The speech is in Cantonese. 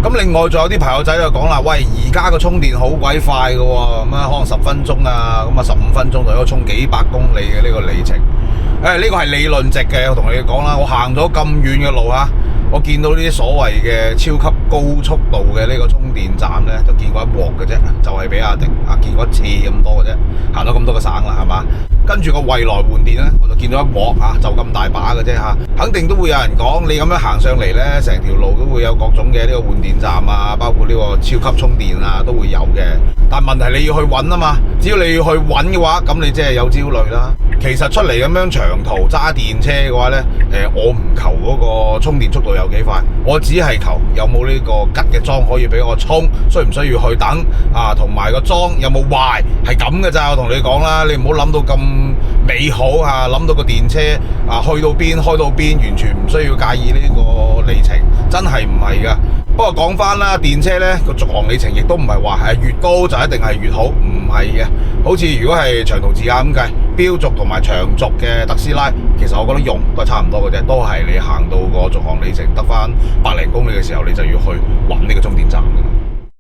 咁另外仲有啲朋友仔就講啦，喂，而家個充電好鬼快㗎喎，咁啊可能10分鐘啊，咁啊15分鐘就可以充幾百公里嘅呢個里程。呢個係理論值嘅，我同你講啦，我行咗咁遠嘅路啊，我見到呢啲所謂嘅超級高速度嘅呢個充電站呢，就見過一鑊嘅啫，就係比亞迪啊，見過一次咁多嘅啫，行咗咁多個省啦，係嘛？跟住個蔚來換電呢，我就見到一鑊啊，就咁大把嘅啫嚇，肯定都會有人講，你咁樣行上嚟呢，成條路都會有各種嘅呢個換電站啊，包括呢個超級充電啊，都會有嘅。但問題你要去揾啊嘛，只要你要去揾嘅話，咁你即係有焦慮啦。其實出嚟咁樣長途揸電車嘅話呢，我唔求嗰個充電速度有幾快，我只係求有冇呢個吉嘅裝可以俾我充，需唔需要去等啊？同埋個裝有冇壞，係咁嘅咋。我同你講啦，你唔好諗到咁美好啊，諗到個電車啊去到邊開到邊，完全唔需要介意呢個里程，真係唔係噶。不過講翻啦，電車呢個續航里程亦都唔係話係越高就一定係越好，唔係嘅。好似如果係長途自駕咁計，標續同埋長續嘅特斯拉，其實我覺得用都係差唔多嘅啫，都係你行到個續航里程得翻100零公里嘅時候，你就要去揾呢個充電站㗎。